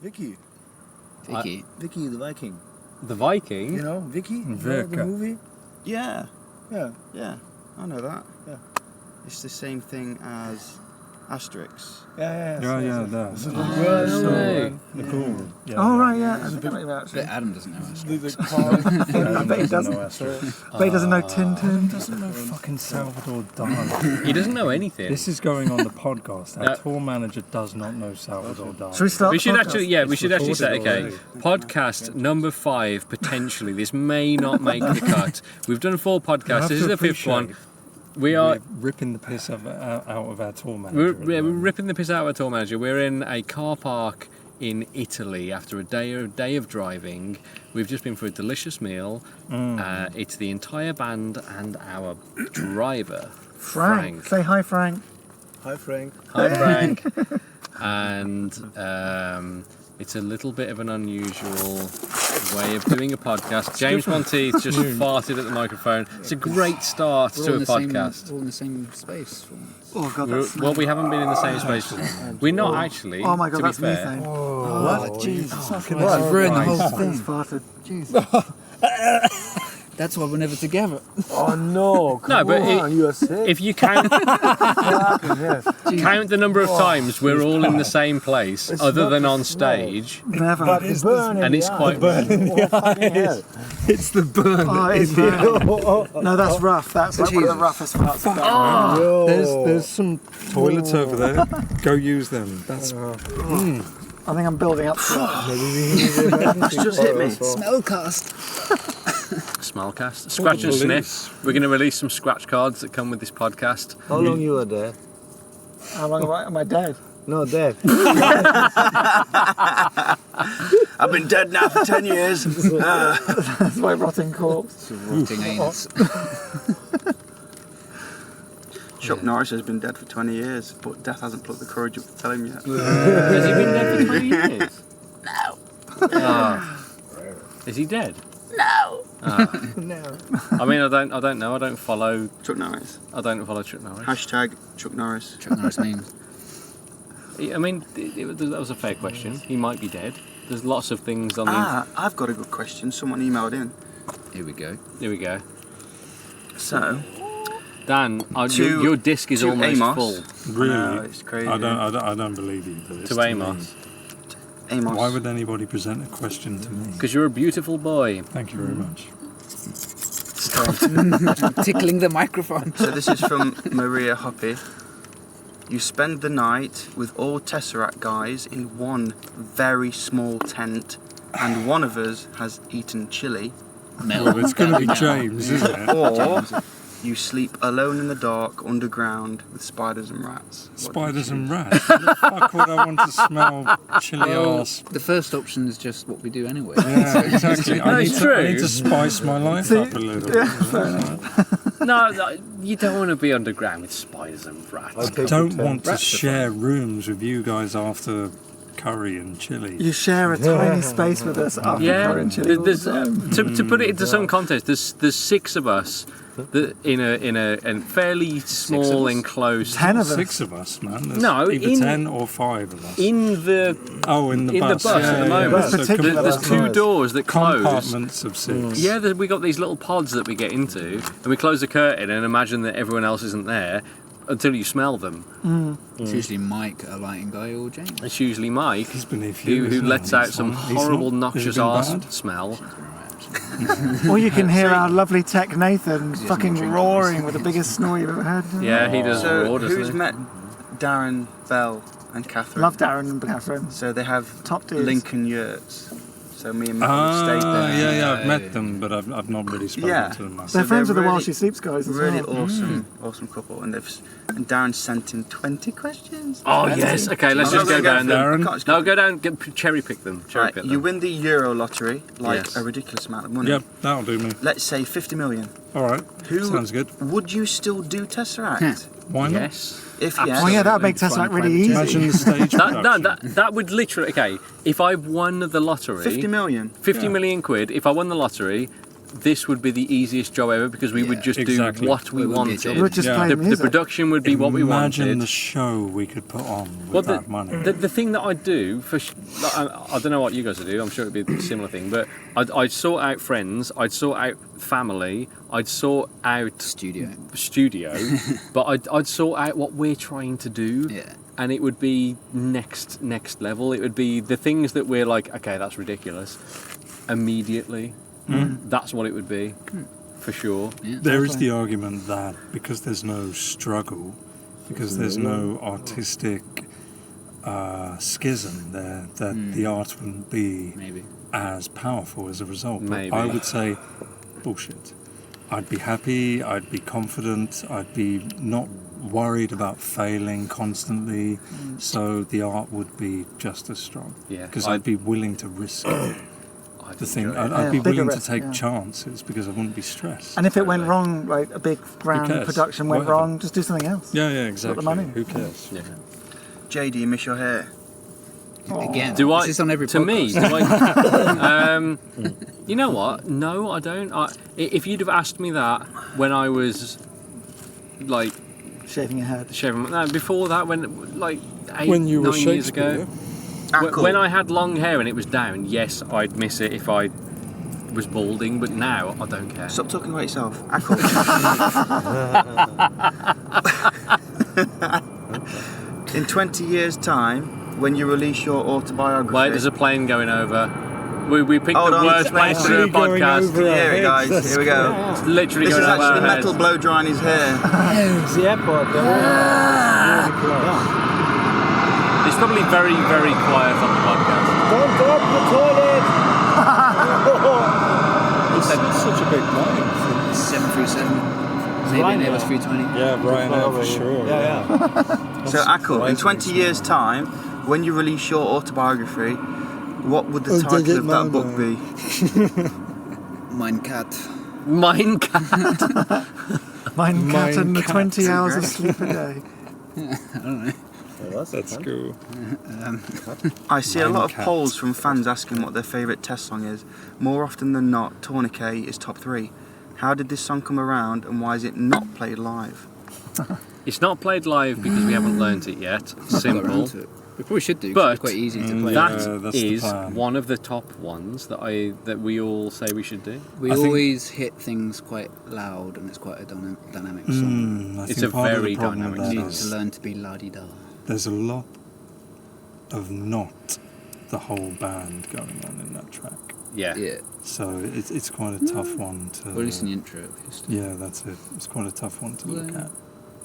Vicky. Vicky the Viking. The Viking? You know, Vicky? You know the movie? Yeah. Yeah. Yeah, I know that. Yeah. It's the same thing as Asterix. Yeah. That's The cool. Yeah. Oh, right, yeah. I didn't know actually. But Adam doesn't know Asterix. I bet he doesn't. But he doesn't know Tintin. He doesn't know fucking Salvador Dali. He doesn't know anything. This is going on the podcast. Our tour manager does not know Salvador Dali. Should we start? We should the actually, podcast? we should actually say, okay, podcast number 5 potentially. This may not make the cut. We've done 4 podcasts. This is the 5th one. We're ripping the piss out of our tour manager. We're ripping the piss out of our tour manager. We're in a car park in Italy after a day of driving. We've just been for a delicious meal. It's the entire band and our driver, Frank. Say hi, Frank. Hi, Frank. Hi, Frank. And it's a little bit of an unusual way of doing a podcast. James Monteith just farted at the microphone. It's a great start to a podcast. We're all in the same space. Oh, God, Well, we haven't been in the same space. We're not actually. Oh, my God, to that's be fair. methane. What? Jesus. I've ruined the whole thing. Farted. Jesus. That's why we're never together. Oh, no. No, but you are sick. if you count the number of times we're all in the same place, other than on stage, Never. and it's quite It's the burn. Oh, it's burn. No, that's rough. That's like one of the roughest parts of that. There's some toilets over there. Go use them. That's. I think I'm building up to That's just hit me. Smellcast, scratch and sniff. We're going to release some scratch cards that come with this podcast. How long you were there? How long am I dead? No, dead. I've been dead now for 10 years. That's my rotting corpse. Rotting anus. Chuck Norris has been dead for 20 years, but death hasn't plucked the courage up to tell him yet. Has he been dead for 20 years? No. Is he dead? No. No. I mean, I don't know. I don't follow Chuck Norris. Chuck Norris. Hashtag Chuck Norris. Chuck Norris memes. I mean, that was a fair question. He might be dead. There's lots of things on the... I've got a good question. Someone emailed in. Here we go. Here we go. So, Dan, your disc is almost Amos. full. Really? No, it's crazy. I don't believe you. But it's To Amos. Amos. Why would anybody present a question to me? Because you're a beautiful boy. Thank you very much. Tickling the microphone. So this is from Maria Hoppy. You spend the night with all TesseracT guys in one very small tent, and one of us has eaten chili. Well, it's going to be James, isn't it? Or you sleep alone in the dark underground with spiders and rats. Spiders and rats? How the fuck would I want to smell chili arse? The first option is just what we do anyway. Yeah, exactly. I it's need true. to spice my life up a little. No, you don't want to be underground with spiders and rats. I don't want to share rooms with you guys after curry and chili. You share a tiny space with us after curry and chili. There's, to put it into some context, there's 6 of us that in a fairly small enclosed. 10 of us. 6 of us, man. There's No, either 10 or 5 of us. In the bus at the moment. This particular There's bus. 2 doors that close. Compartments of 6. Yeah, we got these little pods that we get into, and we close the curtain and imagine that everyone else isn't there until you smell them. It's usually Mike, a lighting guy, or James. It's usually Mike, He's beneath you, who isn't he? lets out He's some not- he's horrible not- has he noxious been arse bad? smell. Or you can hear our lovely tech Nathan fucking roaring with the biggest snore you've ever heard. Yeah, he does So roar, doesn't who's he? met Darren, Bell and Catherine? Love Darren and Catherine. So they have Top dudes. Lincoln Yurts. So me and Matt have stayed there. yeah, I've met them, but I've not really spoken to them myself. They're friends with the really- While She Sleeps guys as Really well. awesome couple, and Darren sent in 20 questions. Oh yes, okay, let's just go down there. Darren. No, go down, cherry pick them. Right, you win the Euro lottery, like Yes. a ridiculous amount of money. Yep, that'll do me. Let's say 50 million. All right, sounds good. Would you still do TesseracT? Why not? Yes. If yes, Oh yeah, that would make TesseracT really easy. Imagine the stage production. That would literally, okay, if I won the lottery... 50 million. 50 million quid, if I won the lottery, this would be the easiest job ever because we would just exactly. do what we It wouldn't be a job. wanted. We'd just play The music. production would be what we Imagine wanted. the show we could put on with Well, that money. the thing that I'd do I don't know what you guys would do. I'm sure it'd be a similar thing, but I'd sort out friends, I'd sort out family, I'd sort out studio, but I'd sort out what we're trying to do. Yeah. And it would be next level. It would be the things that we're like, okay, that's ridiculous. Immediately, that's what it would be, for sure. Yeah. There is the argument that because there's no struggle, because there's no artistic schism there, that the art wouldn't be Maybe. as powerful as a result. But Maybe. I would say, bullshit. I'd be happy, I'd be confident, I'd be not worried about failing constantly, so the art would be just as strong. Yeah, Because I'd be willing to risk the thing. enjoy it. I'd be bigger willing to risk, take yeah. chances because I wouldn't be stressed. And if it went wrong, like a big grand cares? production went Whatever. wrong, just do something else. Yeah, exactly. money. Who cares? Yeah. Jay, do you miss your hair? Again, Do I? is this on every to me, podcast? do I, you know what? No, I don't. If you'd have asked me that when I was like Shaving your head. shaving, no, before that, when like 8, When you were 9 years Shakespeare. ago, Ackle. when I had long hair and it was down, yes, I'd miss it if I was balding. But now I don't care. Stop talking about yourself. Ackle. In 20 years' time, when you release your autobiography... Wait, there's a plane going over. We picked Hold the on, worst it's place to do a actually going podcast. over our Here, heads. guys, That's here we go. It's literally This going is over actually our heads. metal blow drying his hair. It's the airport. Really close. It's probably very, very quiet on the podcast. Don't go up the toilet! It's such a big plane. 737. Maybe an Airbus 320. Yeah, Ryanair for sure. Yeah. So, Ackle, in 20 years' time, when you release your autobiography, what would the title of that book be? Mein Cat. Mine cat. Mine cat and the cat. 20 hours of sleep a day. I don't know. That's cool. I see a Mine lot of Cat. polls from fans asking what their favourite Test song is. More often than not, Tourniquet is top 3. How did this song come around and why is it not played live? It's not played live because we haven't learnt it yet. Got Simple. around to it. We probably should do, 'cause But it's quite easy to play. Yeah, That that's the is plan. one of the top ones that we all say we should do. We I think- always hit things quite loud and it's quite a dynamic song. I It's think a part of the very problem dynamic with You that need to is learn to be la-di-da. there's a lot of not the whole band going on in that track. Yeah. Yeah. So it's quite a tough one to... Or at least in the intro, at least. Yeah, that's it. It's quite a tough one to look Yeah. at.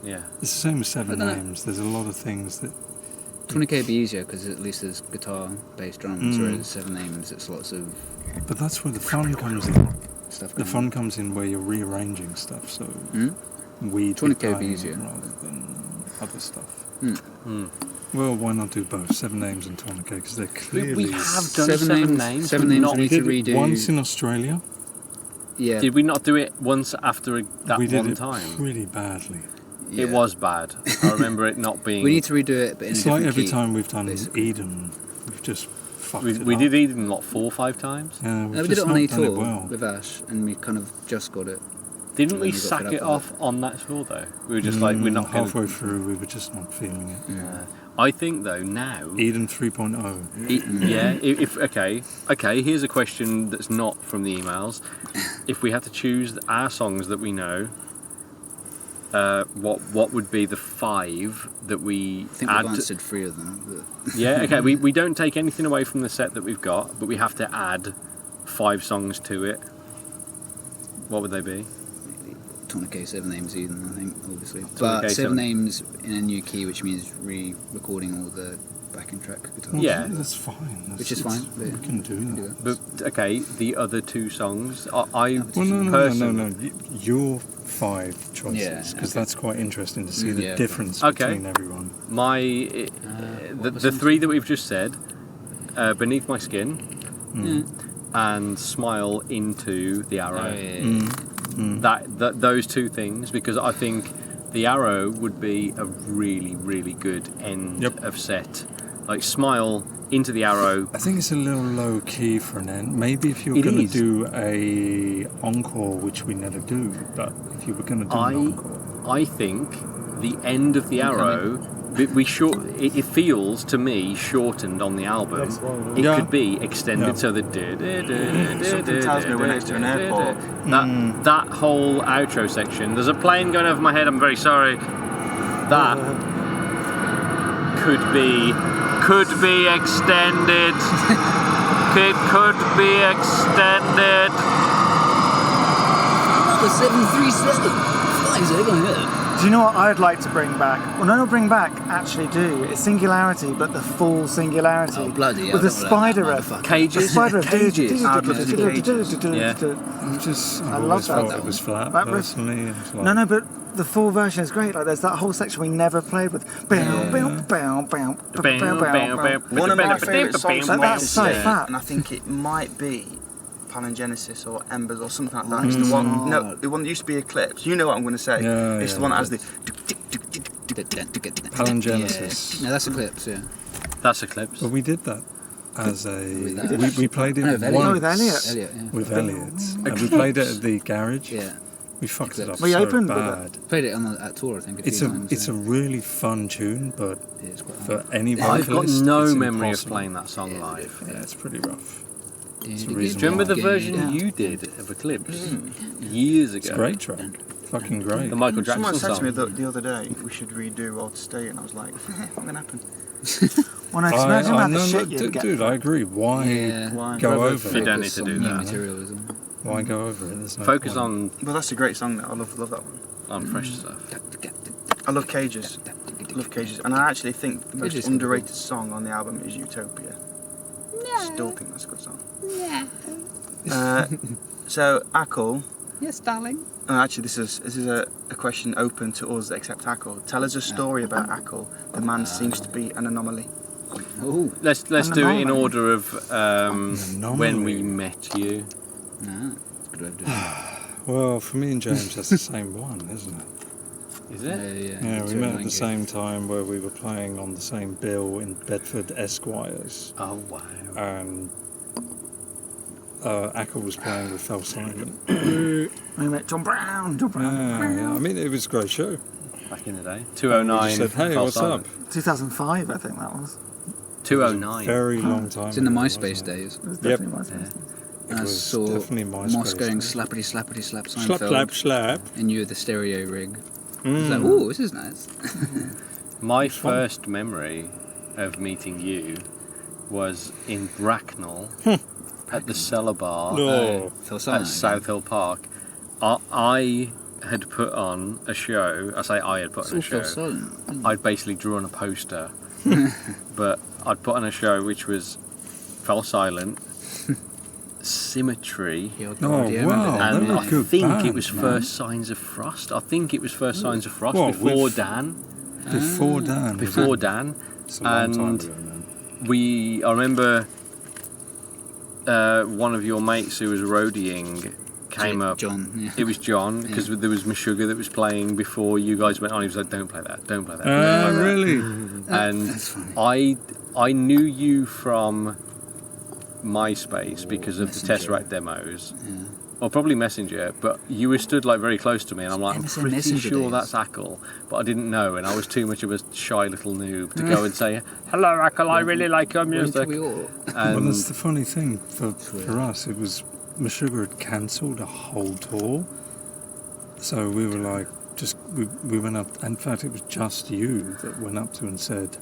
Yeah. It's the same as Seven I don't know. Names. There's a lot of things that... Tourniquet would be easier because at least there's guitar, bass, drums, Mm. whereas Seven Names it's lots of But that's where the fun comes in. stuff The going fun on. comes in where you're rearranging stuff. So Mm? weed Tourniquet with would be time easier. rather than other stuff. Mm. Well, why not do both? Seven Names and Tourniquet, because they're clearly... We have done seven names. Seven but Names not- we need to did it redo. once in Australia. Yeah. Did we not do it once after that we did one it time? pretty badly. It yeah. was bad. I remember it not being. We need to redo it, but in It's a like different every key, time we've done basically. Eden, we've just fucked We, it we up. did Eden what 4 or 5 times. Yeah, we've No, we did just it on not a done it tour well. with Ash, and we kind of just got it. Didn't And we then we got sack fed it up with off on that tour though? We were just like we're not gonna- halfway through. We were just not feeling it. I think though now. Eden 3.0. Yeah. If okay. Here's a question that's not from the emails. If we had to choose our songs that we know, what would be the 5 that we I think add? we've answered 3 of them. But Yeah. Okay. We don't take anything away from the set that we've got, but we have to add 5 songs to it. What would they be? Tourniquet, Seven Names, Eden, I think, obviously. Tourniquet, But Seven- Seven Names in a new key, which means re-recording all the backing track guitar. Yeah. That's fine. That's, Which is fine, We but can do we can that. do that. But okay, the other 2 songs. I Well, no. personally. Your 5 choices, Yeah, because okay. that's quite interesting to see the Yeah. difference Okay. between everyone. My what the was 3 that we've just said, Beneath My Skin, Yeah. and Smile Into the Arrow. Oh, yeah. That those 2 things, because I think the Arrow would be a really really good end Yep. of set. Like Smile into the Arrow. I think it's a little low key for an end. Maybe if you were It going to is. do a encore, which we never do, but if you were going to do an encore. I think the end of the Arrow, it feels to me shortened on the album. It Yeah. could be extended Yeah. so that Something tells me we're next to an airport. that whole outro section. There's a plane going over my head. I'm very sorry. That could be extended. It could be extended. Another 737 flies over my head. Do you know what I'd like to bring back? Well, no, not bring back, actually do. It's Singularity, but the full Singularity. Oh, bloody hell, with the I don't spider like riff. that motherfucker. The Cages. spider riff. Cages. I I'd love to do Cages. I love always that felt one. it was flat, That riff- personally. It was like, No, but the full version is great. Like, there's that whole section we never played with. Bow, bow, bow, bow, bow, bow, bow. One of my favourite songs from That's so Odyssey, fat. and I think it might be Palingenesis or Embers or something like that. It's the one. No, the one that used to be Eclipse. You know what I'm going to say. Yeah, It's yeah, the one that has the. Palingenesis. No, that's Eclipse, yeah. That's Eclipse. But we did that as With a. that? We played it No, with once with Elliot. Elliot, yeah. with Elliot. And we played it at the garage. Yeah. We fucked it up We so opened with bad. Played it at tour, I think, a few times. It's a really fun tune, but Yeah, it's quite for any I've got vocalist, no it's memory of impossible. playing that song live. Yeah, it's pretty rough. It's a reason Do you remember the why. version Yeah. you did of Eclipse years ago? It's a great track. Fucking great. The Michael Jackson Someone said to me song. the other day we should redo Old State, and I was like, not going to happen. Well, no, 'cause imagine about the no, shit you'd get. dude, I agree. Why Yeah. Why? go You over it? don't need to do New that. material, isn't it? Why go over it? There's no Focus point. Well, that's a great song. Though. I love that one. on fresh stuff. I love Cages. Love Cages, and I actually think the most Cages is underrated song on the album is Utopia. Still think that's a good song. So Ackle. Yes, darling. Actually, this is a question open to us except Ackle. Tell us a story about Ackle. The man seems to be an anomaly. Oh, Let's do it in anomaly. order of Anomaly. when we met you. no. Good way of doing it. Well, for me and James, that's the same one, isn't it? Is Yeah, it? Yeah, we met at the same time where we were playing on the same bill in Bedford Esquires, Oh wow. and Ackle was playing with Fell Silent. We met John Brown. Yeah, I mean, it was a great show. Back in the day. We 209. just said, hey, Fell what's Silent. up? 2005, I think that was. 209. Very long time It's in the ago, MySpace wasn't it? days. It was Yep. definitely MySpace. It I was saw definitely MySpace Moss going days. slappity slappity slap Slap, Seinfeld, slap, slap. and you with the stereo rig. I was like, oh, this is nice. My fun. first memory of meeting you was in Bracknell at the Cellar Bar No. Phil at Simon. South Hill Park. I had put on a show. I say I had put It's on all a show. Phil Simon. I'd basically drawn a poster, but I'd put on a show which was Fell Silent, Symmetry, Yeah, Oh, God, yeah, I wow. remember that. and were I good think it band, was man. First Signs of Frost. I think it was First Signs of Frost What, before with- Dan. Before Dan. was Before it? Dan. It's a long time and- ago, man. I remember one of your mates who was roadieing came up. John. Yeah. It was John, because there was Meshuggah that was playing before you guys went on. He was like, don't play that, don't play that. don't play that." Really? And That's funny. I knew you from MySpace because of the Messenger. Tesseract demos. Yeah. Or probably Messenger, but you were stood like very close to me, and I'm like, I'm MSN pretty Messenger sure days. that's Ackle, but I didn't know, and I was too much of a shy little noob to go and say, "Hello, Ackle, I really like your Weren't music." we all? Well, And that's the funny thing for us. It was Meshuggah had cancelled a whole tour, so we were like, we went up. In fact, it was just you that went up to and said,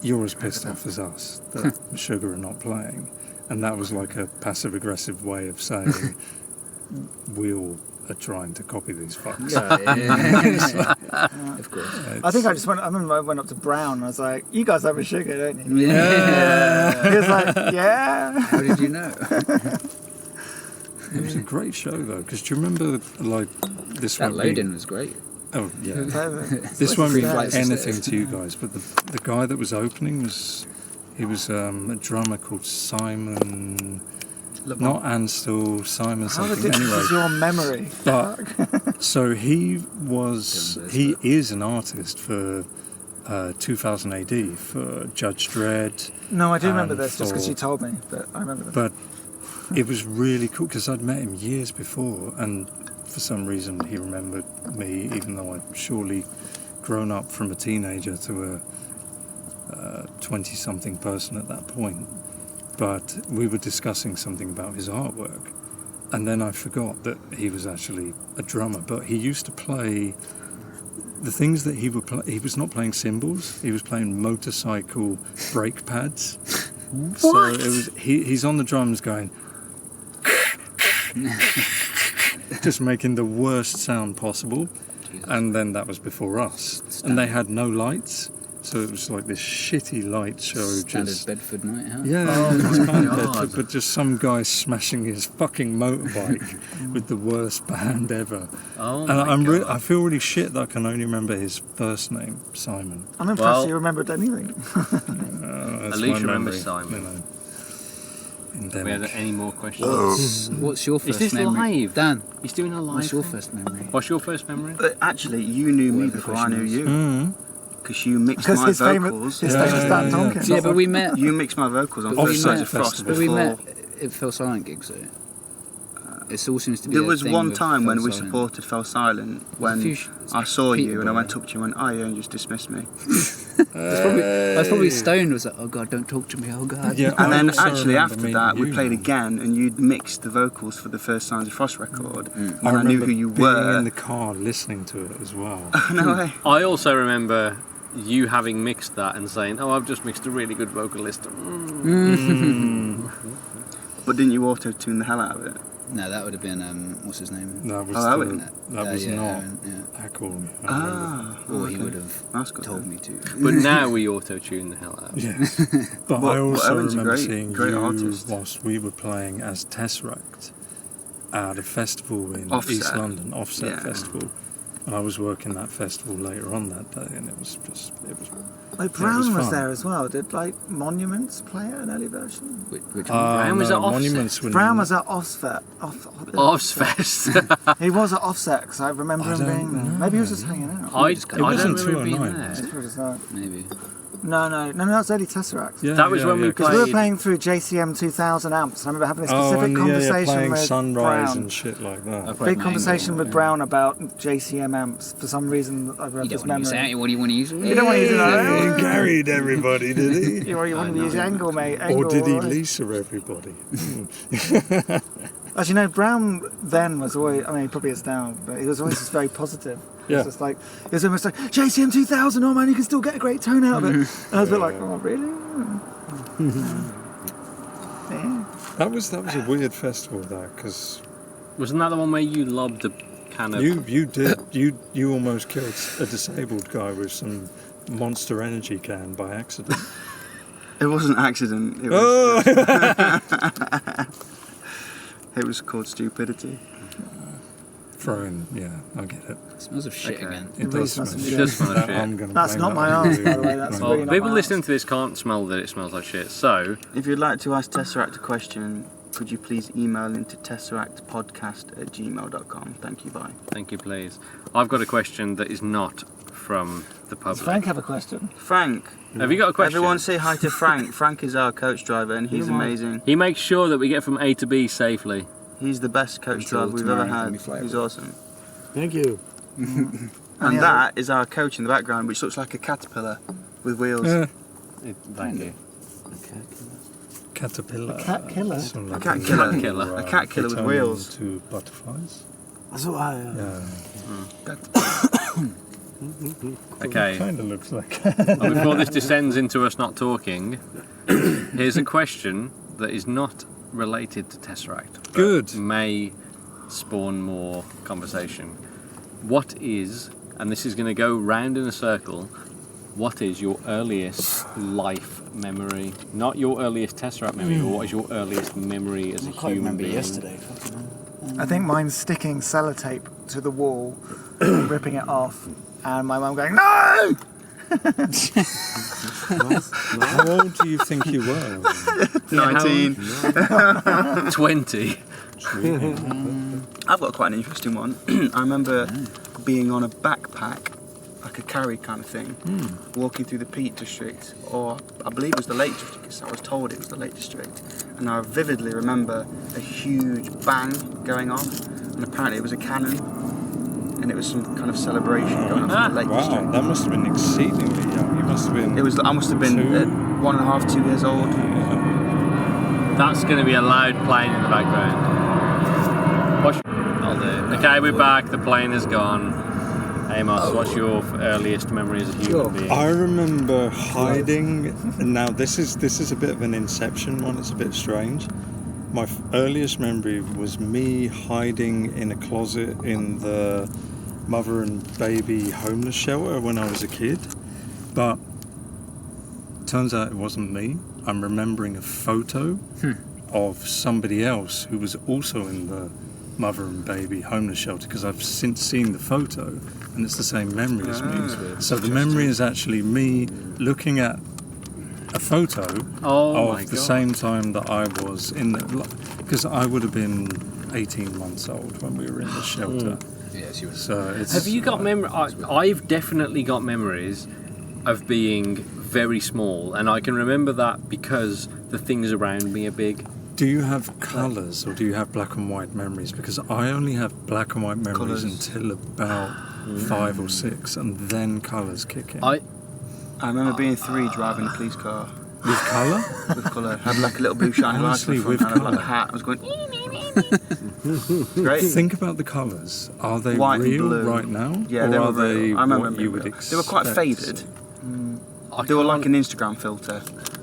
"You're as pissed off as us that Meshuggah are not playing," and that was like a passive aggressive way of saying we all are trying to copy these fucks. Of course. I think I remember I went up to Brown and I was like, you guys have a sugar, don't you? Yeah. He was like, yeah. How did you know? It was a great show though, because do you remember like this That won't be- load-in was great. Oh yeah. This This won't Three mean flights of anything stairs. to you guys, but the guy that was opening was a drummer called Simon, not Anstall, Simon How something. ridiculous Anyway, is your memory? but so he is an artist for 2000 AD for Judge Dredd. No, I do remember and this just because for- you told me, but I remember this. But it was really cool because I'd met him years before, and for some reason he remembered me, even though I'd surely grown up from a teenager to a 20-something person at that point. But we were discussing something about his artwork, and then I forgot that he was actually a drummer. But he used to play the things that he would play. He was not playing cymbals; he was playing motorcycle brake pads. So it was he's on the drums going, just making the worst sound possible. And then that was before us, and they had no lights. So it was like this shitty light show. Standard just Bedford night out. yeah, it's kind of Bedford, but just some guy smashing his fucking motorbike with the worst band ever. Oh And my God. I feel really shit that I can only remember his first name, Simon. I'm impressed Well- you remembered anything. That's At least my you remember memory, Simon. you know. Do we have Endemic. any more questions? What's your first this memory? live? Dan, He's doing a live. what's your thing. first memory? What's your first memory? Actually, you knew me Whatever the before I knew question you. Mm. Because you mixed Because my his vocals. famous, his Yeah, famous yeah, Dan yeah. Tompkins. Yeah, but we met. You mixed my vocals on But we First Sight met- of Frost But we before. met at Fell Silent gigs, though. It all seems to be. There a was thing one with time when Fell we Silent. supported Fell Silent when few I saw you people and I went there. up to you and went, oh yeah, and you just dismissed me. I was probably stoned. Was like, oh god, don't talk to me. Oh god. Yeah, And I then also actually remember after meeting that we you. played again and you'd mixed the vocals for the First Signs of Frost record. And I I knew remember who you being were. in the car listening to it as well. No way. I also remember you having mixed that and saying, "Oh, I've just mixed a really good vocalist." But didn't you auto-tune the hell out of it? No, that would have been That what's his was that was- that was yeah, not Aaron, yeah. Hackle. Ah. Or he okay. would have That's good. told then. me to. But now we auto-tune the hell out. Yes. But Well, I also Owen's a remember great- seeing great you artist. whilst we were playing as Tesseract at a festival in Offset. East London, Offset Yeah. Festival. And I was working that festival later on that day, and it was Like was Brown was fun. there as well. Did like Monuments play an early version? Which one? Brown was no, at Offset. Monuments were Brown was at Offset. Ozfest. He was at Offset because I remember I him don't being there. know. Maybe he was just hanging out. I It don't wasn't remember being 209, there. was He was just like- Maybe. No, that's early Tesseract. Yeah, That was when we Because we were played- playing through JCM 2000 amps. I remember having a Oh, specific and conversation playing with Sunrise Brown. and shit like that. Big conversation with Brown about JCM amps. For some reason, I You have this don't want to use memory. that. What do you want to use? You don't want to use it. He carried everybody, did he? You want to use angle, mate. Or Angle. did he Lisa everybody? As you know, Brown then was always, I mean, he probably is now, but he was always just very positive. Yeah. It was just like, it was almost like, JCM 2000, oh man, you can still get a great tone out of it. And I was a bit like, oh, really? Yeah. That was a weird festival, that, because Wasn't that the one where you lobbed a can of... you almost killed a disabled guy with some Monster Energy can by accident. It wasn't an accident. It was, Oh! it was called stupidity. Throwing, yeah, I get it. Smells of shit Okay. again. It really does smells smell of shit. It does smell of That- shit. I'm gonna That's blame not that my on arse, you. by the way. That's Well, really not people my listening arse. to this can't smell that it smells like shit. So, If you'd like to ask Tesseract a question, could you please email into tesseractpodcast@gmail.com. Thank you, bye. thank you, please. I've got a question that is not from the Does public. Frank have a question? Frank. Have you got a question? Everyone say hi to Frank. Frank is our coach driver and he's amazing. He makes sure that we get from A to B safely. He's the best coach Until driver we've ever tomorrow when had. we fly He's over. awesome. Thank you. And Yeah. that is our coach in the background, which looks like a caterpillar with wheels. Yeah. Thank you. Caterpillar. A cat killer? Sound A like cat killer. killer. A cat killer with return wheels. To butterflies. That's what I. Yeah. Okay. Kind of looks like. Well, before this descends into us not talking, here's a question that is not related to Tesseract. but Good. May spawn more conversation. What is, and this is going to go round in a circle, what is your earliest life memory? Not your earliest Tesseract memory, but what is your earliest memory as a I can't human remember being? yesterday. Fucking hell. I think mine's sticking sellotape to the wall, ripping it off, and my mum going, no! How old do you think you were? 19. 20. I've got quite an interesting one. I remember being on a backpack like a carry kind of thing, walking through the Peak District, or I believe it was the Lake District, because I was told it was the Lake District, and I vividly remember a huge bang going off, and apparently it was a cannon, and it was some kind of celebration going on in the Lake Wow, District. that must have been exceedingly young. You must have been. I must have been 1.5, 2 years old. That's going to be a loud plane in the background. I'll do it. Okay, we're back. The plane is gone. Amos, what's your earliest memory as a human being? I remember hiding. Now this is a bit of an Inception one. It's a bit strange. My earliest memory was me hiding in a closet in the mother and baby homeless shelter when I was a kid. But turns out it wasn't me. I'm remembering a photo of somebody else who was also in the mother and baby homeless shelter, because I've since seen the photo and it's the same memory as me. So the memory is actually me looking at a photo of the same time that I was in the, because I would have been 18 months old when we were in the shelter. Yes, you were. So it's, Have you got memory? I've definitely got memories of being very small, and I can remember that because the things around me are big. Do you have colours or do you have black and white memories? Because I only have black and white memories until about 5 or 6, and then colours kick in. I remember being 3 driving a police car. With colour? With colour. Had like a little blue shiny light Honestly, on the front, with and I had like a colour. hat. I was going. Great. Think about the colours. Are they White and real blue. right now? Yeah, or they were are they real. I remember what them you being would real. expect? They were quite faded. They were like an Instagram filter.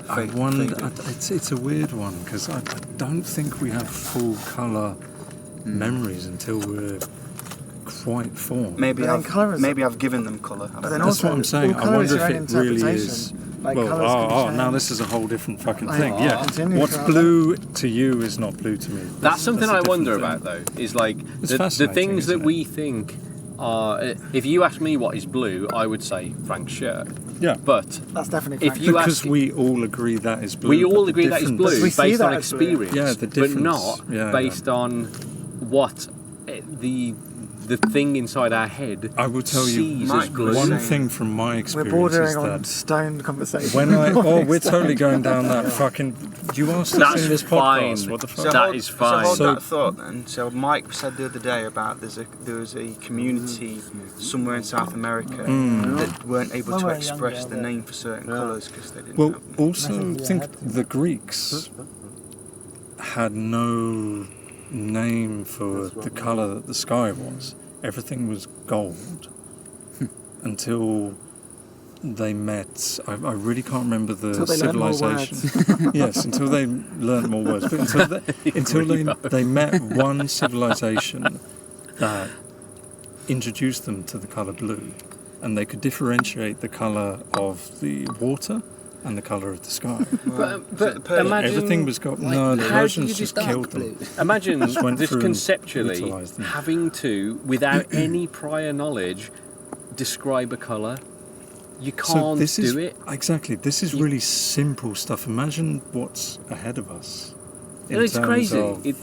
I wonder. It's a weird one because I don't think we have full colour memories until we're quite formed. Maybe But then colour is- I've given them colour. But then That's also, what I'm saying. all I colour is wonder your if own it really interpretation. is. Like Well, colours can now change. this is a whole different fucking Like, thing. Yeah. continue What's throughout blue to you is not blue to me. That's something a I different wonder thing. about, though. Is like It's the fascinating, things that isn't it? we think are. If you ask me what is blue, I would say Frank's shirt. Yeah. But That's definitely if Frank. you Because ask, we all agree that is blue. we but all the agree that is difference- blue We see based that on as blue. experience, Yeah, the but difference. not Yeah, based on what the thing inside our head I will tell you sees as Mike blue. was one saying- thing from my We're experience bordering is on that stoned conversation. when we're totally going down that fucking. You asked us That's in this fine. podcast. What the fuck? So- That is fine. So hold So- that thought then. So Mike said the other day about there was a community somewhere in South America that weren't able When to we were express younger, the name for certain colours because they didn't Well, have them. also think the Greeks had no name for the colour that the sky was. Everything was gold until they met. I really can't remember the Until they learned more civilization. Yes, until they learnt more words. But until they met one civilization that introduced them to the colour blue, and they could differentiate the colour of the water and the colour of the sky. But imagine Everything was got. No, the how do you Persians do just dark killed blue? them. Imagine Just went this through and conceptually utilised them. having to, without any prior knowledge, describe a colour. You can't this is do it. exactly. This is really simple stuff. Imagine what's ahead of us. In It's terms crazy. of, It,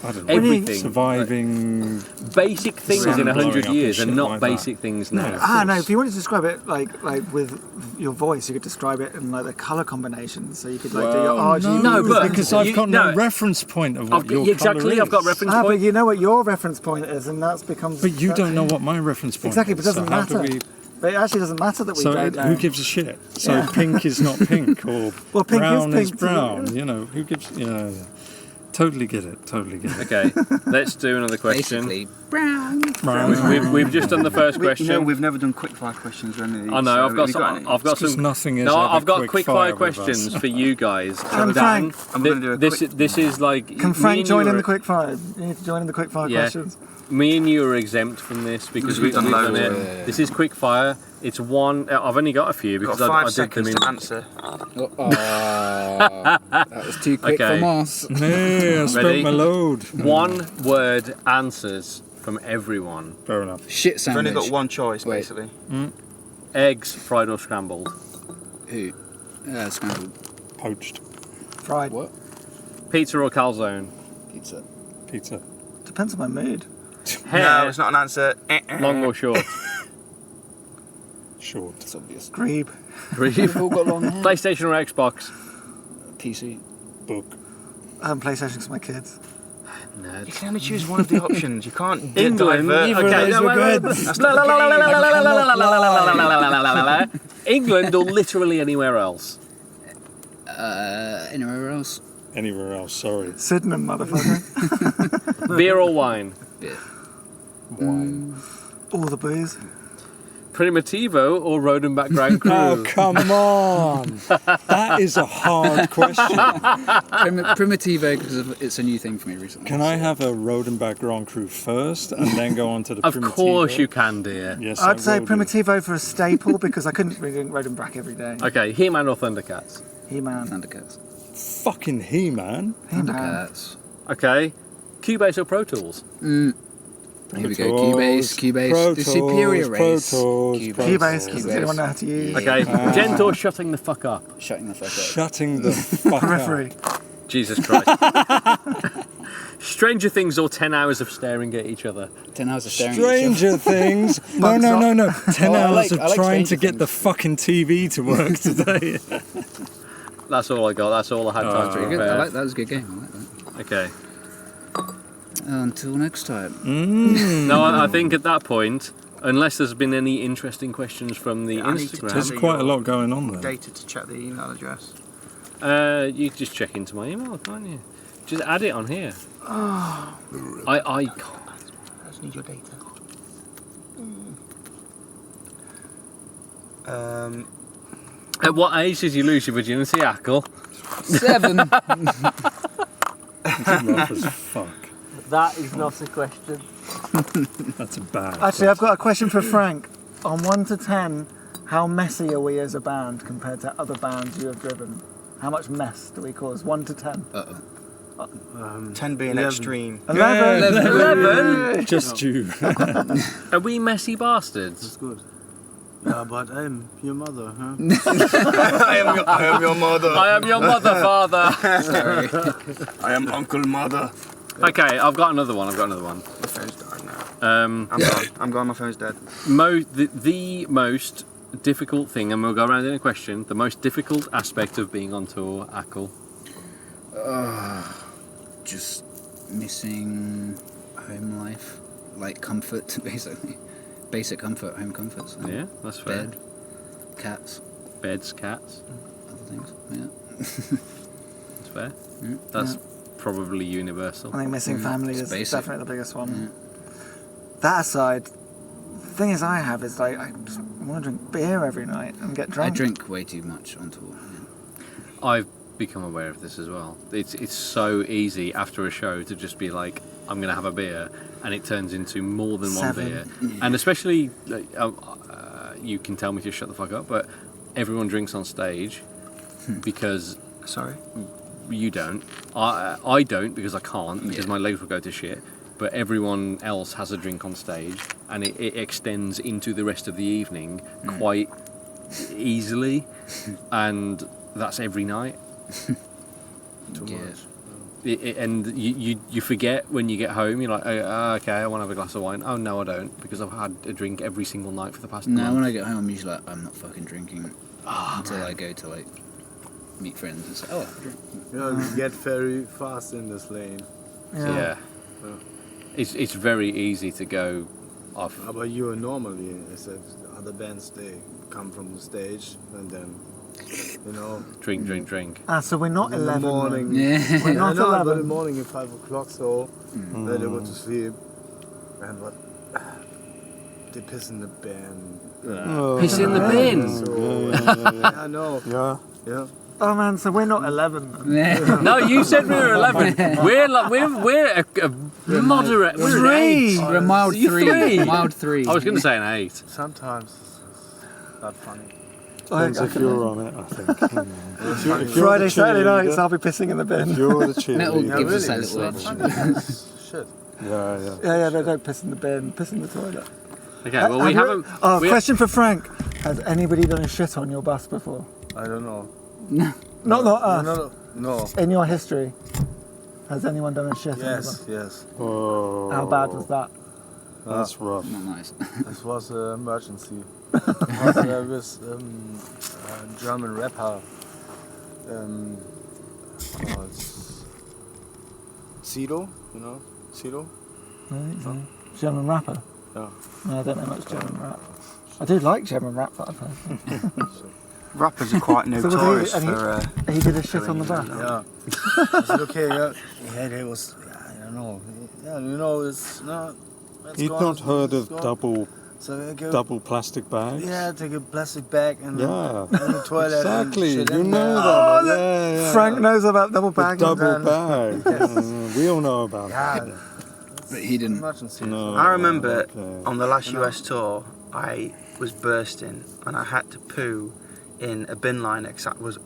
I don't know, everything. surviving. basic things Sun in blowing 100 up and years are shit not like that. basic things No. now. No, if you wanted to describe it like with your voice, you could describe it in like the colour combinations. So you could like do your RGB. no, but- because you- I've got no no. reference point of what I've your got, exactly, colour is. I've got reference But point. you know what your reference point is, and that's becomes. But you don't know what my reference point Exactly, is. but it doesn't so how do matter. we- But it actually doesn't matter that we So don't know. who gives a shit? So Yeah. pink is not pink, or Well, pink is brown pink to brown. me. You know, who gives? Yeah. Totally get it. Totally get it. Okay, let's do another question. Basically, brown. We've just done the first question. You know, we've never done quickfire questions or any of these. I know, so I've got have you some. any? I've got Because some. nothing is No, ever I've got quick quick fire fire with us. questions for you guys. And Dan, Frank. I'm gonna do a this quick- this is like Can me Frank and join you in are- the quick fire? You need to join in the quick fire Yeah. questions. Me and you are exempt from this because Because we've done done loads. it. Yeah. This is quick fire. It's one. I've only got a few You've because got I 5 did them seconds in. to answer. That was too quick Okay. from us. Nee, I spent Ready? my load. One word answers from everyone. Fair enough. Shit You've sandwich. only got one choice, Wait. basically. Eggs, fried or scrambled. Who? Scrambled. Poached Fried. What? Pizza or calzone. Pizza. pizza. Depends on my mood. Hair, No, it's not an answer. long or short. short. It's obvious. Grebe. We've all got long hair. PlayStation or Xbox? PC. Book. PlayStation for my kids. You can only choose one of the options. You can't England. divert. Okay, no, wait. England or literally anywhere else? Anywhere else? Anywhere else, sorry. Sydenham, motherfucker. Beer or wine? Beer. Wine. All the booze. Primitivo or road and background crew? Oh, come on! That is a hard question. Primitivo, because it's a new thing for me recently. Can I have a road and background crew first and then go on to the Of Primitivo? course you can, dear. Yes, I'd say will do. Primitivo for a staple because I couldn't really drink Road and Back every day. Okay, He-Man or Thundercats? He-Man. Thundercats. Fucking He-Man. He-Man. Thundercats. Okay, Cubase or Pro Tools? Here we go. Cubase. The superior race. Cubase, because Cubase. anyone know how to use. Okay, Gent or shutting the fuck up? Shutting the fuck up. Shutting the fuck Periphery. up. Jesus Christ. Stranger Things or 10 hours of staring at each other? 10 hours of staring at each other. Stranger Things. No. 10 I hours like of trying Stranger to get the Things. fucking TV to work today. That's all I got. That's all I had time to Pretty good. prepare. That was a good game. I like that. Okay. Until next time. No, I think at that point, unless there's been any interesting questions from the I need to Instagram, There's quite a lot going on there. Data to check the email address. you just check into my email, can't you? Just add it on here. I can't. I just need your data. At what age did you lose your virginity, Ackle? 7. Rough as fuck. That is not a question. That's a bad. Actually, I've got a question for Frank. On 1 to 10, how messy are we as a band compared to other bands you have driven? How much mess do we cause? 1 to 10. 10 being extreme. 11. Just you. Are we messy bastards? That's good. Yeah, but I'm your mother, huh? I am your mother. I am your mother, father. Sorry. I am Uncle Mother. Okay, I've got another one. My phone's died now. Um, I'm gone. My phone's dead. the most difficult thing, and we'll go around in a question. The most difficult aspect of being on tour, Ackle. Just missing home life. Like comfort, basically. Basic comfort, home comforts. Yeah, that's fair. Bed. Cats. Beds, cats. Other things. Yeah. That's fair. That's probably universal. I think missing family It's is basic. definitely the biggest one. That aside, the thing is I have is like I just want to drink beer every night and get drunk. I drink way too much on tour. Yeah. I've become aware of this as well. It's so easy after a show to just be like, I'm going to have a beer, and it turns into more than 7. one beer. And especially, you can tell me to shut the fuck up, but everyone drinks on stage because Sorry. you don't. I don't because I can't, because my legs will go to shit. But everyone else has a drink on stage, and it extends into the rest of the evening quite easily, and that's every night. Too Yeah. much. And you forget when you get home. You're like, oh, okay, I want to have a glass of wine. Oh no, I don't, because I've had a drink every single night for the past No, month. when I get home, I'm usually like, I'm not fucking drinking until I go to like meet friends and say, oh, I drink. You know, you get very fast in this lane. Yeah. It's very easy to go off. But you are normally, as if other bands, they come from the stage and then, you know, Drink. So we're not in the 11. morning. Yeah. We're not I know, but in 11. the morning at 5 o'clock, so then they go to sleep. And what? They piss in the bin. Piss in the bin. So, yeah, I know. Yeah. Oh man, so we're not 11 then. No, you said we were 11. We're a moderate. We're an 8. We're a mild You're 3. 3. Mild 3. I was going to say an 8. Sometimes not funny. Depends if you're on it, I think. If you're Friday, the Saturday cheerleader, nights, I'll be pissing in the bin. if you're the Metal cheerleader. gives us that it's little not edge. funny. Shit. Yeah. Yeah, they don't piss in the bin, piss in the toilet. Okay, well, we haven't. Oh, we- question for Frank. Has anybody done a shit on your bus before? I don't know. Not us. No. In your history, has anyone done a shit on your bus? Yes. Oh, How bad was that? That's rough. Not nice. This was an emergency. There was a German rapper called Sido, you know? Sido? German rapper? Yeah. No, I don't know much German rap. I do like German rap, that I've heard. Rappers are quite was notorious he- and for... He did a shit on the bus. Yeah. I said, okay, yeah, it was, I don't know. Yeah, you know, it's not... You'd not heard of double So I go, double plastic bags? yeah, take a plastic bag and Yeah. in the toilet. Exactly, And shit you in know there. that. Yeah. Frank knows about double The bagging. double then. bag. We all know about that. Yeah. But he didn't. Much in serious. No. I remember okay. on the last US tour, I was bursting and I had to poo in a bin liner because it was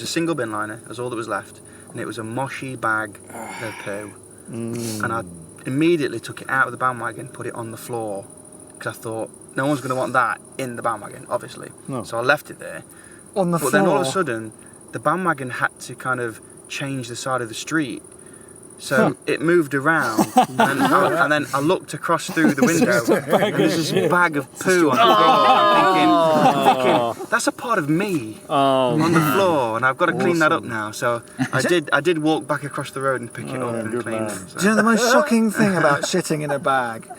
a single bin liner, it was all that was left, and it was a moshy bag of poo. And I immediately took it out of the bandwagon, put it on the floor, because I thought no one's going to want that in the bandwagon, obviously. No. So I left it there. On the But floor. then all of a sudden, the bandwagon had to kind of change the side of the street. So it moved around, and then I looked across through the window, and there's this bag of poo on the floor. I'm thinking, that's a part of me on the floor, and I've got to clean that up now. So I did walk back across the road and pick it up and good clean man. it. So. Do you know the most shocking thing about shitting in a bag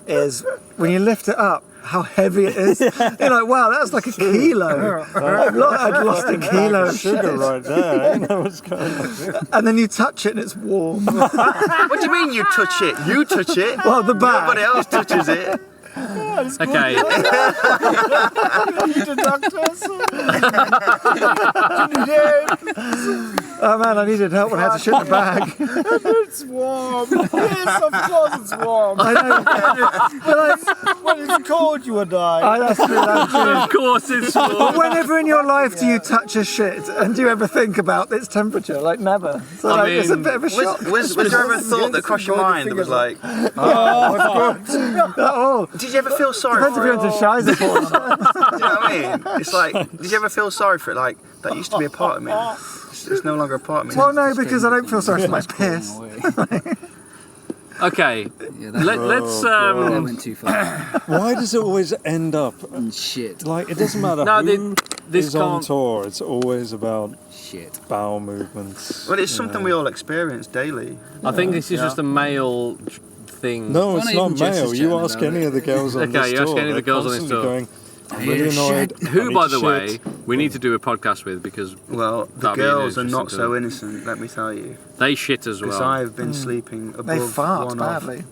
is when you lift it up, how heavy it is. You're like, wow, that's like a kilo. I'd lost a kilo of Sugar shit. right there. You know what's going on. And then you touch it and it's warm. What do you mean you touch it? You touch it. Well, the bag. Nobody else touches it. Okay. Oh man, I needed help when I had to shit in a bag. It's warm. Yes, of course it's warm. I know. When it's cold, you would die. That's true, that's true. Of course it's But whenever in your life do you touch a shit and do you ever think about its temperature? Like never. So I like, it's a mean, bit of a shock. Was there ever a thought that crossed your mind that was like, Oh, did you ever feel sorry depends if for you're it? into Shizer porn or not. Do you know what I mean? It's like, did you ever feel sorry for it? Like, that used to be a part of me. It's no longer a part of me. Well, no, because I don't feel sorry for my piss. Okay. Yeah, Let's. that went too far. Why does it always end up And shit. like it doesn't matter No, who this is on can't. tour? It's always about Shit. bowel movements. Well, it's something we all experience daily. I think this is just a male thing. No, It's it's not not even Jess male. is You chatting ask about any it. of the girls on Okay, this you tour. ask any of the they're girls on this constantly tour. Going, I'm really annoyed. I Who, need by to the way, shit." we need to do a podcast with because Well, the That'd be girls are interesting not to so do. innocent, let me tell you. they shit as Because well. I've been sleeping They above fart one badly.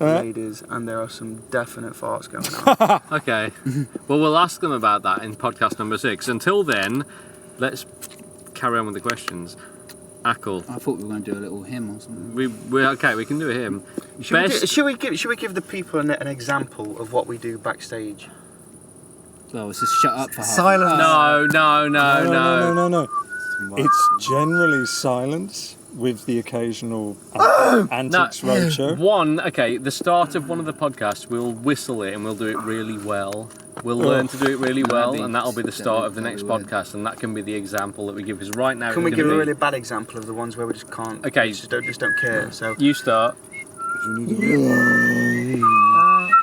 of ladies, and there are some definite farts going on. Okay. Well, we'll ask them about that in podcast number 6. Until then, let's carry on with the questions. Ackle. I thought we were going to do a little hymn or something. We okay. We can do him. Should we give the people an example of what we do backstage? Well, it's just shut up for half. Silence. No. It's generally silence with the occasional antics roadshow. Okay, the start of one of the podcasts, we'll whistle it and we'll do it really well. We'll learn to do it really well, and that'll be the start of the next podcast, and that can be the example that we give. Because right now, Can we it's give a gonna really bad example of the ones where we just can't? Okay. we just don't care. So be, you start.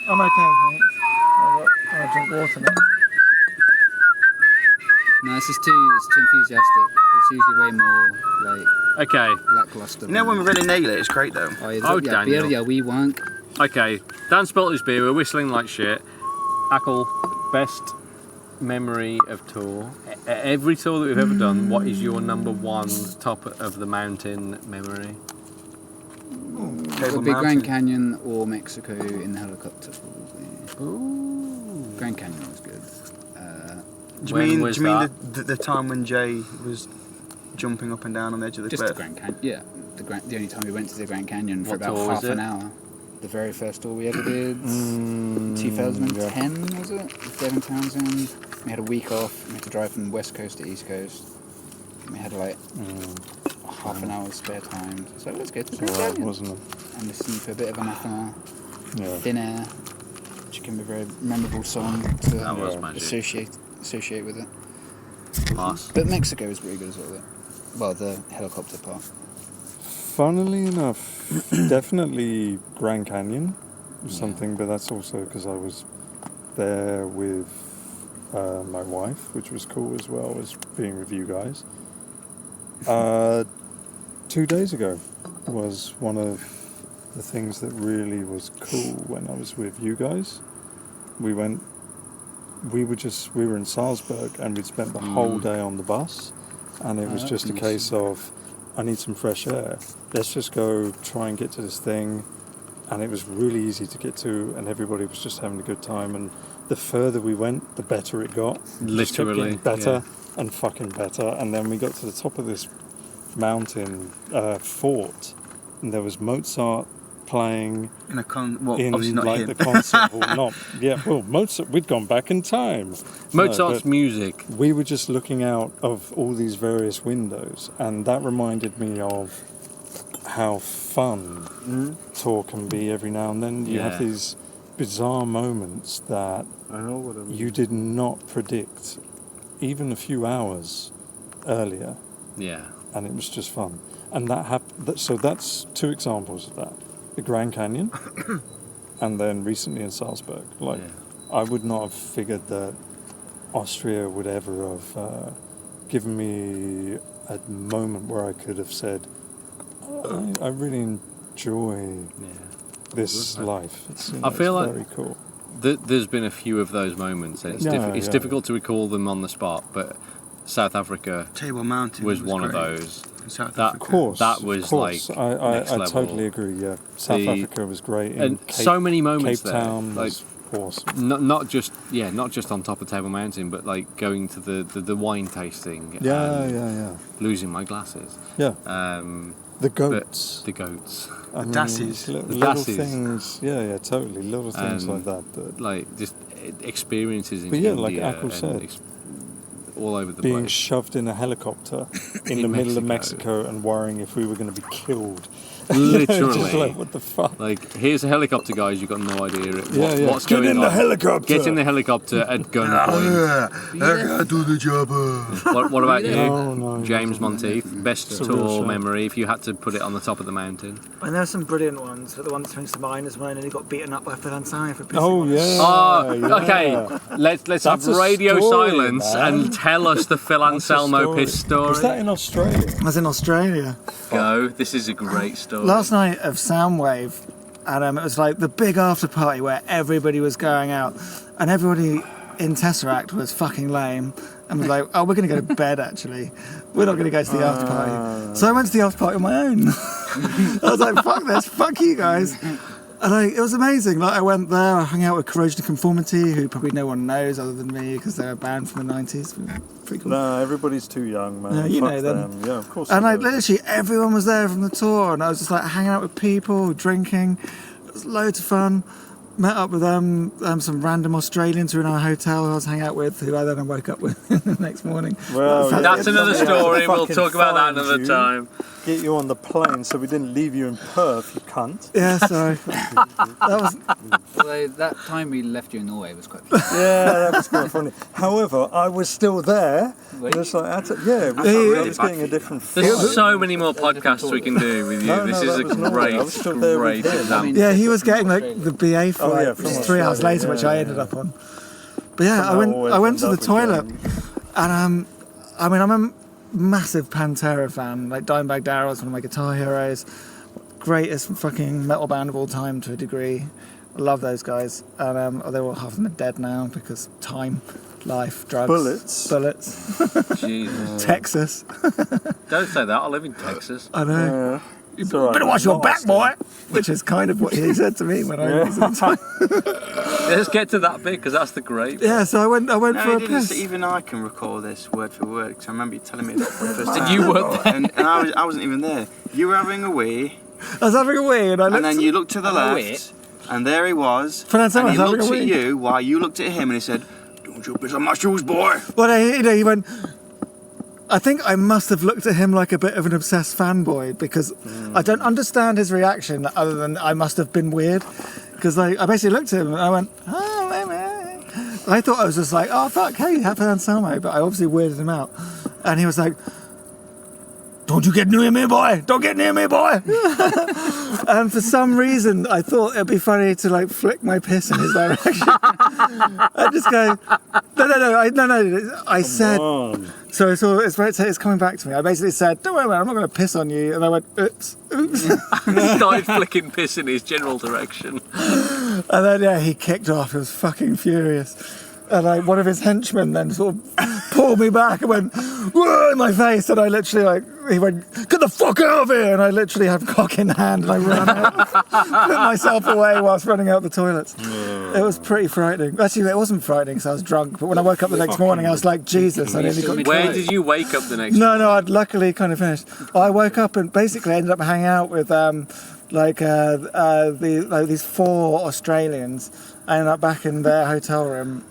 I'm okay, thanks. I'll drink water now. No, it's too enthusiastic. It's usually way more like Okay, lackluster. you know when we really nail it, it's great though. Oh, yeah, Oh, yeah, Daniel. beer, yeah, we wank. okay. Dan spilt his beer. We're whistling like shit. Ackle, best memory of tour. Every tour that we've ever done. What is your number one top of the mountain memory? Table It'd be Mountain. Grand Canyon or Mexico in the helicopter, probably. Ooh. Grand Canyon was good. Do When you mean was the time when Jay was jumping up and down on the edge of the Just the cliff? Grand Canyon. Yeah, the only time we went to the Grand Canyon for What about tour was half it? an hour. The very first tour we ever did, 2010 was it? With Devin Townsend. We had a week off. We had to drive from West Coast to East Coast. And we had like half an hour's spare time. So let's go to the Grand Alright, Canyon wasn't it? and listen to a bit of Anathema, Yeah. Thin Air, which can be a very memorable song to That was magic. associate with it. Pass. But Mexico is really good as well. Though. Well, the helicopter part. Funnily enough, definitely Grand Canyon was something, but that's also because I was there with my wife, which was cool as well as being with you guys. 2 days ago was one of the things that really was cool when I was with you guys. We were in Salzburg and we'd spent the whole day on the bus, and it was just a case of, I need some fresh air. Let's just go try and get to this thing. And it was really easy to get to, and everybody was just having a good time. And the further we went, the better it got. Literally, better and fucking better. And then we got to the top of this mountain fort, and there was Mozart playing In a in not like here. the concert hall. Mozart. We'd gone back in time. Mozart's but music. we were just looking out of all these various windows, and that reminded me of how fun tour can be every now and then. You have these bizarre moments that I know what I mean. you did not predict even a few hours earlier, Yeah. and it was just fun. And that happened. So that's 2 examples of that: the Grand Canyon, and then recently in Salzburg. Like, I would not have figured that Austria would ever have given me a moment where I could have said, I really enjoy this life. I feel it's very like cool. There's been a few of those moments, and it's difficult to recall them on the spot. But South Africa Table Mountain was one of great. those. In South That- Africa. Of course, That was course. like I next level. totally agree. Yeah, South Africa was great, And so many moments Cape there. Town Like, was awesome. not just on top of Table Mountain, but like going to the wine tasting. and losing my glasses. Yeah. The But goats. the goats. I mean, dasses. Little The dasses. things. Yeah, totally. Little things like that. Like just experiences in But yeah, India like Akul and said, all over the being place. shoved in a helicopter in the middle of Mexico and worrying if we were going to be killed. Literally. Just like, what the fuck? Like, here's a helicopter, guys. You've got no idea what's Get going in on. the helicopter. Get in the helicopter at gunpoint. I gotta do the job. What about you, No, James Monteith? Best It's a real tour shame. memory if you had to put it on the top of the mountain. And there's some brilliant ones, but the one that springs to mind is when I nearly got beaten up by Phil Ansari for pissing Oh on yeah. us. Oh, yeah. okay. Let's have That's a radio story, silence man. and tell us the Phil That's a Anselmo piss story. Was that in Australia? I was in Australia Go. This is a great story. last night of Soundwave, and it was like the big after party where everybody was going out, and everybody in TesseracT was fucking lame and was like, oh, we're going to go to bed actually. We're not going to go to the after party. So I went to the after party on my own. I was like, fuck this, fuck you guys. And it was amazing. Like, I went there, I hung out with Corrosion of Conformity, who probably no one knows other than me because they're a band from the 90s. Pretty cool. No, everybody's too young, man. Yeah, you Fuck know them. Yeah, of course. And they like do. literally everyone was there from the tour, and I was just like hanging out with people, drinking. It was loads of fun. Met up with some random Australians who were in our hotel who I was hanging out with, who I then woke up with the next morning. Well, yeah. That's another story. We'll Fucking talk about that find another you, time. Get you on the plane so we didn't leave you in Perth, you cunt. Yeah, sorry. That was Although that time we left you in Norway was quite fun. Yeah, that was quite funny. However, I was still there. Were And it's like, I was really getting a bad different There's feel. so many more podcasts we can do with you. No, This no, is that a was normal. I was still there with great him. example. yeah. He was getting like the BA flight, yeah, which is from 3 hours Australia, later, which yeah, I yeah. ended up on. But yeah, Somehow I went to the always toilet, end up and I mean, I'm a massive Pantera fan. Like Dimebag Darrell's one of my guitar heroes. Greatest fucking metal band of all time to a degree. I love those guys. And they're all half of them are dead now because time, life, drugs, bullets, Jesus. Texas. Don't say that. I live in Texas. I know. Yeah. It's all right, Better watch your not back, Austin. boy. Which is kind of what he said to me when I was in the toilet. Let's get to that bit because that's the great. Yeah, so I went No, for he a didn't. piss. Even I can recall this word for word because I remember you telling me that for the first And time. you weren't there. and I wasn't even there. You were having a wee, I was having a wee, and I looked. and then you looked to the Having a left, and there he was. Fernando And he was having looked a at wee. you while you looked at him, and he said, "Don't you piss on my shoes, boy." Well, he went. I think I must have looked at him like a bit of an obsessed fanboy because I don't understand his reaction other than I must have been weird. Because I basically looked at him and I went, oh, man. I thought I was just like, oh, fuck, hey, Happy Anselmo. But I obviously weirded him out. And he was like, "Don't you get near me, boy! Don't get near me, boy!" And for some reason, I thought it'd be funny to like flick my piss in his direction. I just go, no. I said, so it's coming back to me. I basically said, "Don't worry, man, I'm not going to piss on you." And I went, "Oops." Started flicking piss in his general direction. And then he kicked off. He was fucking furious. And like one of his henchmen then sort of pulled me back and went, "Whoa," in my face. And I literally he went, "Get the fuck out of here!" And I literally had cock in hand and I ran out, put myself away whilst running out the toilets. It was pretty frightening. Actually, it wasn't frightening because I was drunk. But when I woke up the next morning, I was like, Jesus, I nearly got. Where did you wake up the next? No, I'd luckily kind of finished. I woke up and basically ended up hanging out with these 4 Australians. I ended up back in their hotel room.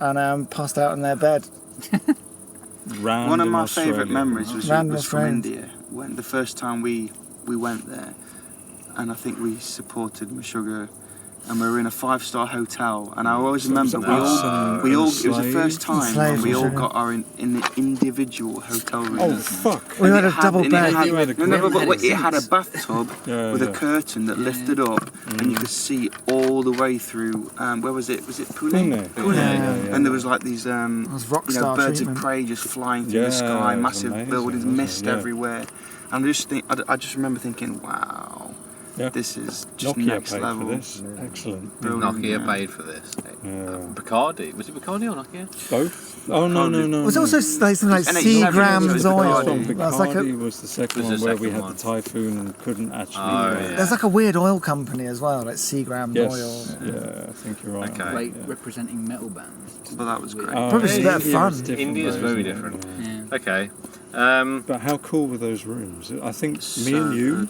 And passed out in their bed. One of my favourite memories was from India. When the first time we went there, and I think we supported Meshuggah, and we were in a 5-star hotel. And I always remember we all it was the first time when we all got our in the individual hotel room. Oh fuck! We had a double bed. It had a bathtub with a curtain that lifted up, and you could see all the way through. Where was it? Was it Pune? Yeah. And there was like these birds of prey just flying through the sky, massive buildings, mist everywhere. And I just remember thinking, wow. Yeah. This is just Nokia next paid level. For this. Excellent. Nokia paid for this. Bacardi. Was it Bacardi or Nokia? Both? Oh, no. It was also something like Seagram's oil. Bacardi was the second one where we had the typhoon and couldn't actually... There's like a weird oil company as well, like Seagram's oil. Yeah, I think you're right. Okay. Like representing metal bands. But that was great. Probably just a bit of fun. India's very different. Yeah. Okay. But how cool were those rooms? I think me and you...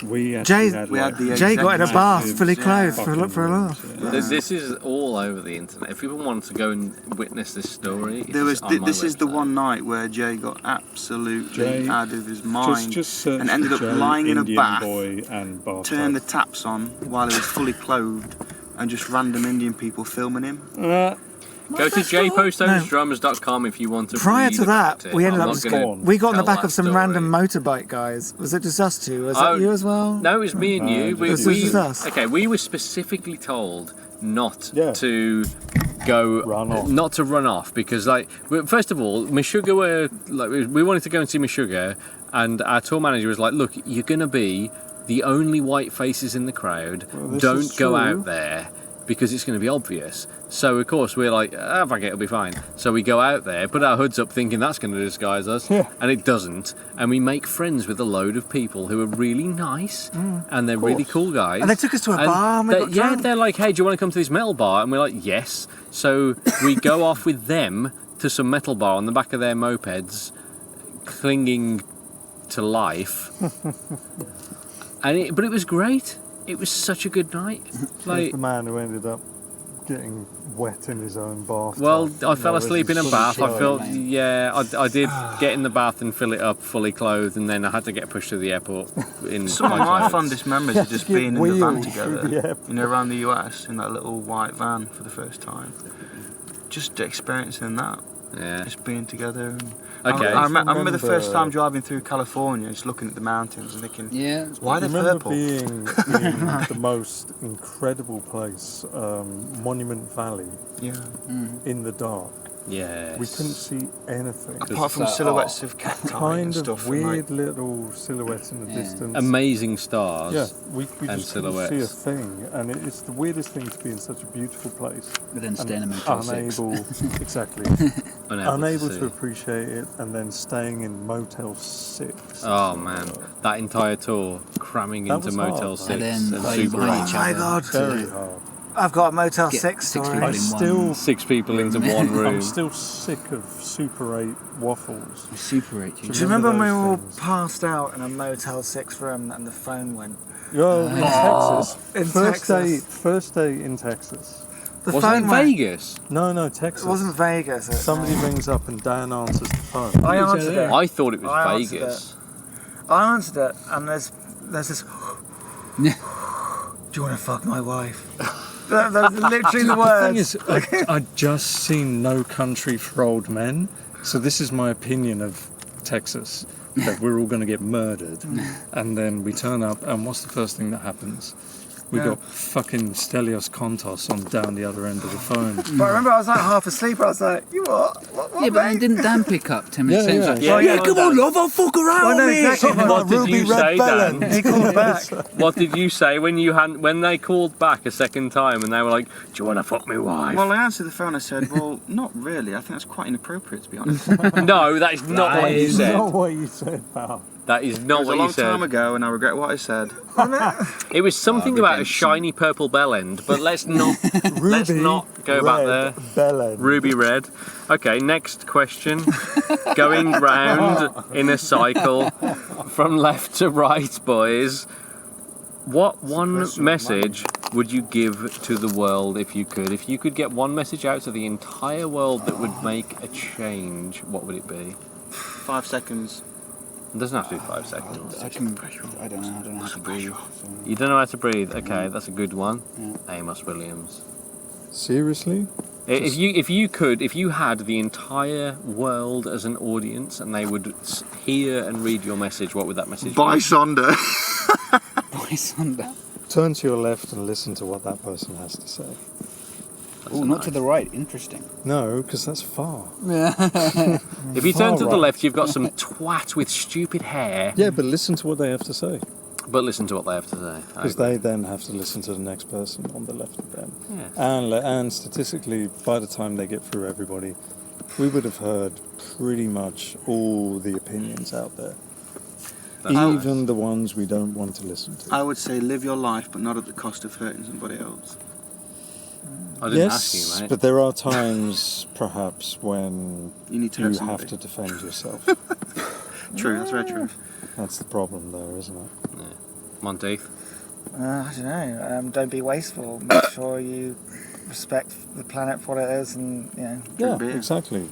We Jay had got in a bath fully clothed for a laugh. This is all over the internet. If people want to go and witness this story, this is the one night where Jay got absolutely out of his mind and ended up lying in a bath, turned the taps on while he was fully clothed, and just random Indian people filming him. Go to jpostonesdrummers.com if you want to. Prior to that, we ended up we got on the back of some story. random motorbike guys. Was it just us two? Was that you as well? No, it was me and you. It was just us. Okay, we were specifically told not to go, not to run off because, like, first of all, Meshuggah were like we wanted to go and see Meshuggah, and our tour manager was like, "Look, you're gonna be the only white faces in the crowd. Don't go out there." Because it's going to be obvious. So, of course, we're like, fuck it, it'll be fine. So we go out there, put our hoods up thinking that's going to disguise us, and it doesn't. And we make friends with a load of people who are really nice, and they're really cool guys. And they took us to a bar and we got drunk. they're like, hey, do you want to come to this metal bar? And we're like, yes. So we go off with them to some metal bar on the back of their mopeds, clinging to life. But it was great. It was such a good night. Like the man who ended up getting wet in his own bath. Well, I fell asleep in a bath. I did get in the bath and fill it up fully clothed, and then I had to get pushed to the airport. Some of my fondest memories are just being in the van together, around the US in that little white van for the first time. Just experiencing that. Yeah. Just being together. And okay. I remember the first time driving through California, just looking at the mountains and thinking, why are they purple? Being in the most incredible place, Monument Valley, in the dark. Yes. We couldn't see anything. Apart from silhouettes of cacti kind and stuff. Of weird little silhouettes in the distance. Amazing stars. Yeah, we just silhouettes. couldn't see a thing. And it's the weirdest thing to be in such a beautiful place. But then staying in Motel 6. Unable to appreciate it, and then staying in Motel 6. Oh man, that entire tour cramming into Motel 6 and then Super 8. Oh my god, very hard. I've got a Motel 6 story. Six people into one room. I'm still sick of Super 8 waffles. Super 8. Do you remember when we were all passed out in a Motel 6 room and the phone went? In Texas. In First day in Texas. The was phone it went. Vegas? No, Texas. It wasn't Vegas. Somebody rings up and Dan answers the phone. I answered it. I thought it was Vegas. I answered it, and there's this. Do you want to fuck my wife? That's literally the words. The thing is, I'd just seen No Country for Old Men, so this is my opinion of Texas. that we're all going to get murdered, and then we turn up, and what's the first thing that happens? We got fucking Stelios Kontos on down the other end of the phone. But I remember I was like half asleep. I was like, "You what? What Yeah, but then mate?" didn't Dan pick up 10 minutes later? Like, Yeah, come on, love, I'll fuck around. I know mate. exactly. What did Ruby you Red say, Bellend. Dan? He called back. What did you say when they called back a second time and they were like, "Do you want to fuck my wife?" Well, I answered the phone. I said, "Well, not really. I think that's quite inappropriate, to be honest." No, that is not what you said. Not what you said, pal. That is It not was a what long you said. time ago, and I regret what I said. It was something about a redemption. shiny purple bell end, but let's not go back there. Bellend. Ruby red. Okay, next question. Going round in a cycle from left to right, boys. What one message would you give to the world if you could? If you could get one message out to the entire world that would make a change, what would it be? 5 seconds. It doesn't have to be 5 seconds. I don't know how to breathe. So. You don't know how to breathe. Okay, that's a good one. Yeah. Amos Williams. Seriously? If you had the entire world as an audience and they would hear and read your message, what would that message By be? Sonder. By Sunday. Turn to your left and listen to what that person has to say. Oh, not to the right. Interesting. No, because that's far. If you turn to the Far left, you've got some twat with stupid hair. Yeah, but listen to what they have to say. But listen to what they have to say. Because they then have to listen to the next person on the left of them. Yeah. And statistically, by the time they get through everybody, we would have heard pretty much all the opinions out there. Even the ones we don't want to listen to. I would say live your life, but not at the cost of hurting somebody else. I didn't ask you, mate. but there are times, perhaps, when You need to you hurt have somebody. to defend yourself. True, that's very true. That's the problem there, isn't it? Monteith. I don't know. Don't be wasteful. Make sure you respect the planet for what it is, and Yeah, beer. exactly.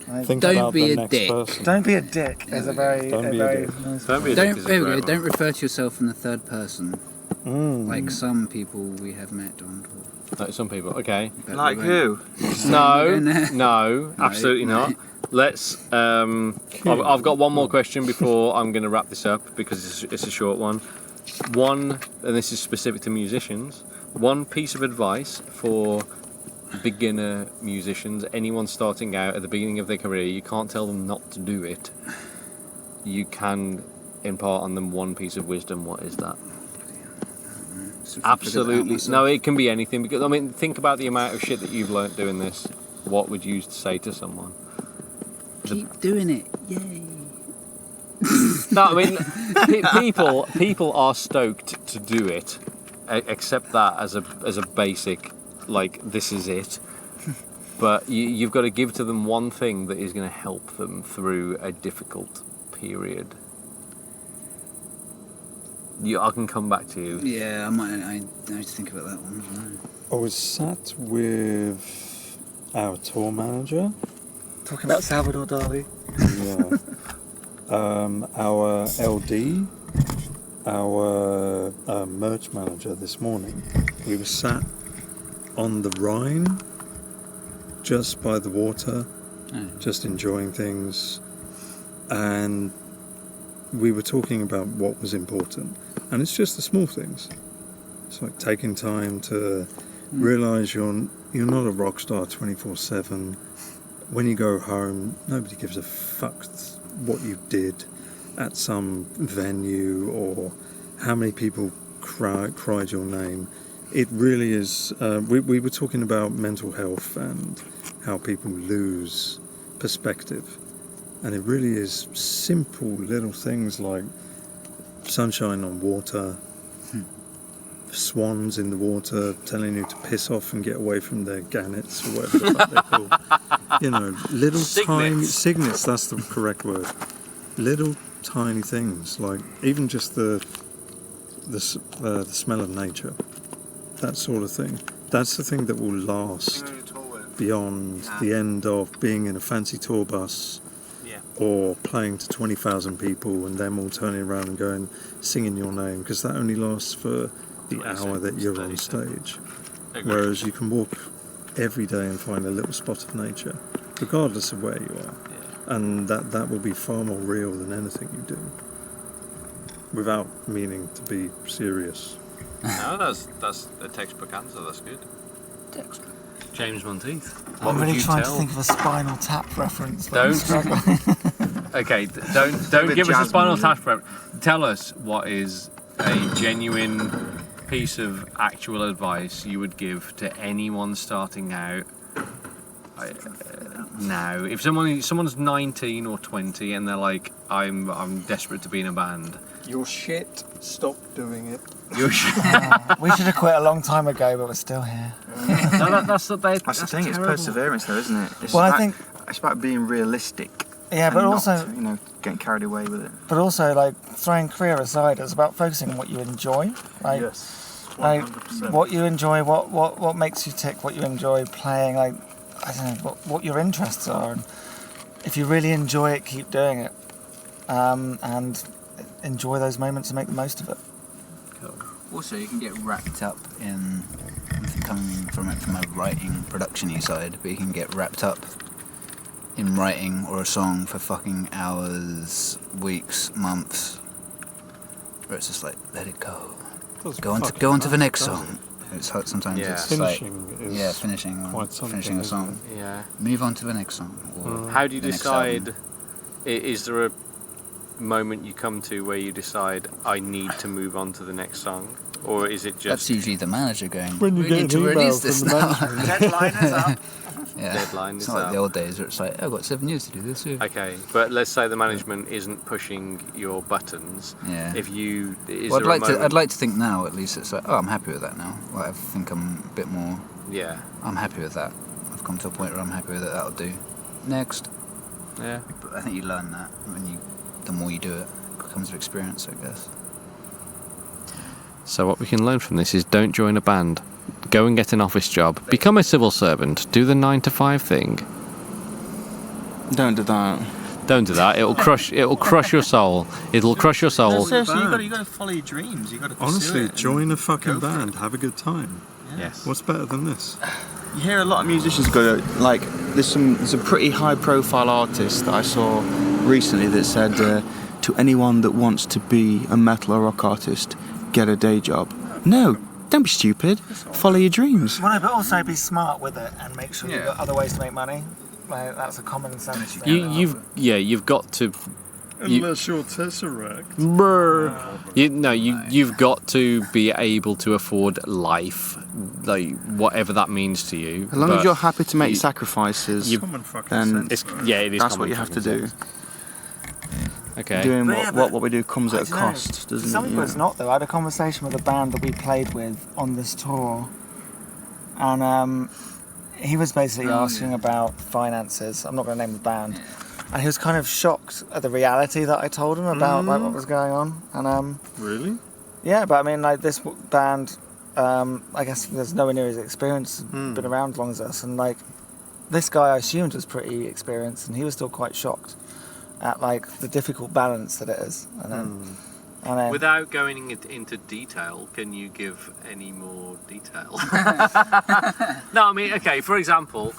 like, Think Don't about be the a next dick. person. don't be a dick. Is a very, Don't a be a very dick. nice. Don't be a dick is a There we great go. one. Don't refer to yourself in the third person, Mm. like some people we have met on tour. Like some people. Okay. But Like we won't- who? No, No. no, absolutely no. not. Let's. I've got one more question before I'm going to wrap this up because it's a short one. One, and this is specific to musicians. One piece of advice for beginner musicians, anyone starting out at the beginning of their career. You can't tell them not to do it. You can impart on them one piece of wisdom. What is that? Absolutely. No, it can be anything. Because I mean, think about the amount of shit that you've learnt doing this. What would you say to someone? Keep doing it. Yay. No, I mean, people are stoked to do it. Accept that as a basic, like this is it. But you've got to give to them one thing that is going to help them through a difficult period. I can come back to you. Yeah, I need to think about that one as well. I was sat with our tour manager. Talking about Salvador Dali. Yeah. Our LD, our merch manager this morning. We were sat on the Rhine, just by the water, just enjoying things, and we were talking about what was important, and it's just the small things. It's like taking time to realise you're not a rock star 24/7. When you go home, nobody gives a fuck what you did at some venue or how many people cried your name. It really is. We were talking about mental health and how people lose perspective, and it really is simple little things like sunshine on water, swans in the water telling you to piss off and get away from their gannets or whatever the fuck they're called. You know, little tiny cygnets. That's the correct word. Little tiny things like even just the smell of nature, that sort of thing. That's the thing that will last beyond the end of being in a fancy tour bus or playing to 20,000 people and them all turning around and going singing your name, because that only lasts for the hour that you're on stage. Whereas you can walk every day and find a little spot of nature, regardless of where you are. and that will be far more real than anything you do, without meaning to be serious. No, that's a textbook answer. That's good. Textbook. James Monteith. I'm really trying to think of a Spinal Tap reference. but I'm Don't. struggling. Okay, don't give us a Spinal Tap reference. Tell us what is a genuine piece of actual advice you would give to anyone starting out now. If someone's 19 or 20 and they're like, I'm desperate to be in a band. You're shit. Stop doing it. You're We should have quit a long time ago, but we're still here. no, that's the thing. That's Terrible. it's perseverance, though, isn't it? It's Well, I about, think- it's about being realistic. Yeah, and but not, also, getting carried away with it. but also, like throwing career aside, it's about focusing on what you enjoy. Like, Yes. like 100%. what you enjoy, what makes you tick, what you enjoy playing. Like, I don't know what your interests are. And if you really enjoy it, keep doing it, and enjoy those moments and make the most of it. Also, you can get wrapped up in, coming from a writing, production-y side, but you can get wrapped up in writing or a song for fucking hours, weeks, months, where it's just like, let it go. Go on to the next song. It's hard sometimes. Yeah. It's Finishing like, is finishing quite something, finishing a isn't song. Yeah. Move on to the next song. Or How do you the next decide? album. Is there a moment you come to where you decide I need to move on to the next song, or is it That's just usually the manager going, When you we get need an to email release from this the now. Deadline is up. Yeah. Deadline It's is not like up. the old days where it's like, oh, I've got 7 years to do this. Yeah. Okay, but let's say the management isn't pushing your buttons. Yeah. If you, is Well, there a moment? I'd like to think now at least it's like, oh, I'm happy with that now. Like, I think I'm a bit more. Yeah. I'm happy with that. I've come to a point where I'm happy with it. That'll do. Next. Yeah. But I think you learn that the more you do it, it becomes an experience, I guess. So what we can learn from this is don't join a band. Go and get an office job. Become a civil servant. Do the 9 to 5 thing. Don't do that. Don't do that. It'll crush your soul. It'll crush your soul. Seriously, you got to follow your dreams. You got to pursue Honestly, it. join a fucking go for band. it. Have a good time. Yes. What's better than this? You hear a lot of musicians go to, like, there's a pretty high profile artist that I saw recently that said to anyone that wants to be a metal or rock artist, get a day job. No, don't be stupid. Follow your dreams. Well, no, but also be smart with it and make sure you've Yeah. got other ways to make money. Like, that's a common sense thing. You've got to. Unless you're Tesseract. You've got to be able to afford life, like whatever that means to you. As long as But you're happy to make you- sacrifices, Common fucking then sense. it is. that's common what you have to fucking do. sense. Okay. Doing But yeah, what but we do comes I at a don't know. cost, For doesn't some it? people You it's know? not though. I had a conversation with a band that we played with on this tour, and he was basically asking about finances. I'm not going to name the band, and he was kind of shocked at the reality that I told him about like what was going on. And Really? yeah, but I mean, like this band, I guess there's nowhere near his experience, been around as long as us, and like this guy I assumed was pretty experienced, and he was still quite shocked at like the difficult balance that it is. And then, Without going into detail, can you give any more detail? No, I mean, okay. For example,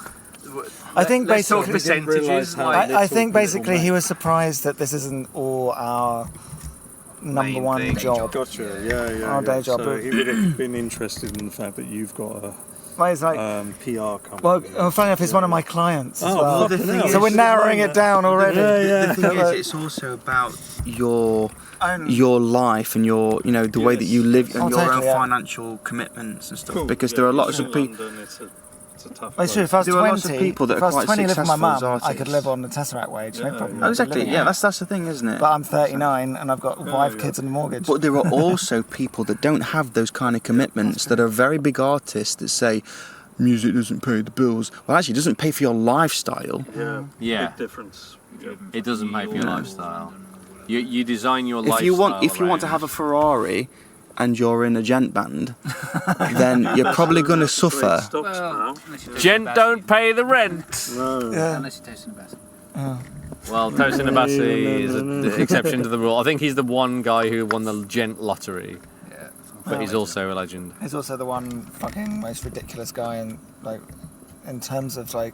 I think let's talk basically, percentages. how Like, I think basically he was surprised that this isn't all our number Main one thing. job. Gotcha. Yeah. Our day job, So but- he would have been interested in the fact that you've got a Well, it's like, PR company. well, funny enough, he's one of my clients as Oh, well. fucking thing hell. is- So we're narrowing it down already. The thing Yeah. is, it's also about your Own- life and your the way that you live and Oh, your own totally, yeah. financial commitments and stuff. Cool. Because Yeah, there are you lots live of in people. London, it's a tough Well, it's true. place. If I was There are lots of 20, people that if are I was quite 20 living with my successful as mum, I could artists. live on the Tesseract wage, no Yeah, problem. yeah. I'd be Exactly. living Yeah, here. that's the thing, isn't it? But I'm 39 and I've got 5 yeah. kids and a mortgage. But there are also people that don't have those kind of commitments that are very big artists that say music doesn't pay the bills. Well, actually, it doesn't pay for your lifestyle. Yeah. Yeah. Big difference. Yeah. it doesn't pay for your Yeah. lifestyle. You design your lifestyle. If you want to around- have a Ferrari and you're in a gent band, then you're probably going to suffer. Stops now. Gent don't pay the rent. No. Yeah. Unless you're tasting the best. Well, Tosin Abassi is an exception to the rule. I think he's the one guy who won the gent lottery, Yeah. but he's also a legend. He's also the one fucking most ridiculous guy in terms of like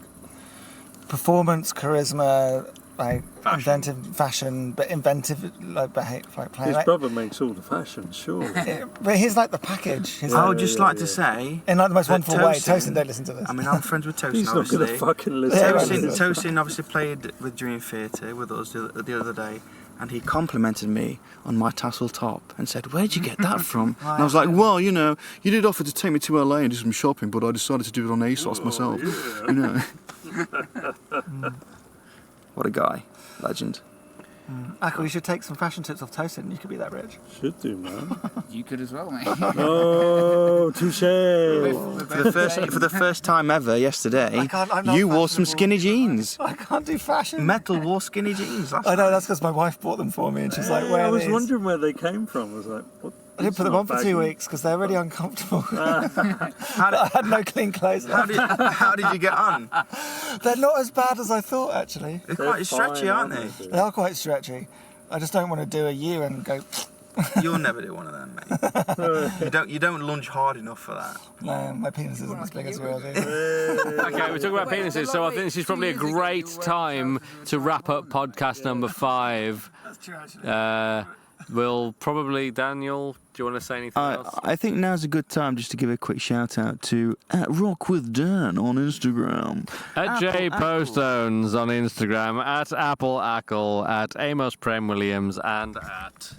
performance, charisma, like inventive fashion, but inventive like playing. His brother makes all the fashion, sure. But he's like the package. I would just like to say, in like the most that wonderful way. Tosin, don't listen to this. I mean, I'm friends with Tosin. He's not obviously. going to fucking listen. Yeah, Tosin obviously played with Dream Theatre with us the other day, and he complimented me on my tassel top and said, "Where'd you get that from?" And I was like, "Well, you know, you did offer to take me to LA and do some shopping, but I decided to do it on ASOS myself." You know. What a guy, legend. Akil, you should take some fashion tips off Tosin. You could be that rich. Should do, man. You could as well, mate. Oh, touche. For the first time ever yesterday, I'm not you wore some fashionable. skinny jeans. I can't do fashion. Metal wore skinny jeans. I know, that's because my wife bought them for me, and she's like, "Where I are was these?" wondering where they came from. I was like, what? I didn't put them on for 2 weeks because they're really uncomfortable. I had no clean clothes. How did you get on? They're not as bad as I thought, actually. They're quite stretchy, aren't they? They are quite stretchy. I just don't want to do a year and go. You'll never do one of them, mate. You don't lunge hard enough for that. No, my penis isn't as big as yours. Okay, we're talking about penises, so I think this is probably a great time to wrap up podcast number 5. That's true, actually. We'll probably, Daniel, do you want to say anything else? I think now's a good time just to give a quick shout out to @RockWithDan on Instagram, At J Postones on Instagram, at Apple Ackle, at Amos Prem Williams, and at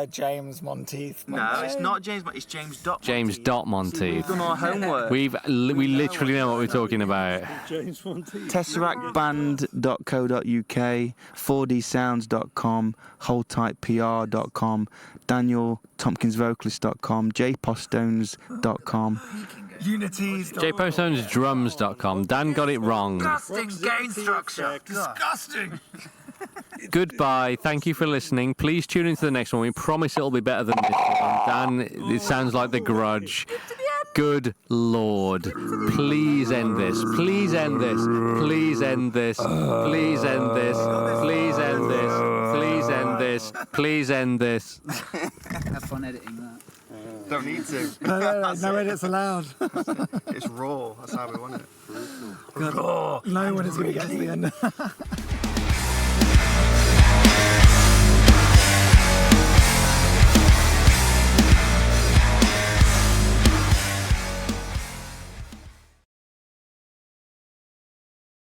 James Monteith. No, it's not James, it's James Dot. James Dot Monteith. We've done our homework. We literally know what we're talking about. James Monteith. TesseractBand.co.uk, 4dsounds.com, holdtightpr.com, DanielTompkinsVocalist.com, jpostones.com. Unities. JPostonesDrums.com. Dan got it wrong. Disgusting gain structure. Disgusting. Goodbye. Thank you for listening. Please tune into the next one. We promise it'll be better than this one. Dan, it sounds like The Grudge. Good Lord. Please end this. Please end this. Please end this. Please end this. Please end this. Please end this. Please end this. Have fun editing that. Don't need to. No edits allowed. It's raw. That's how we want it. No one is going to get to the end.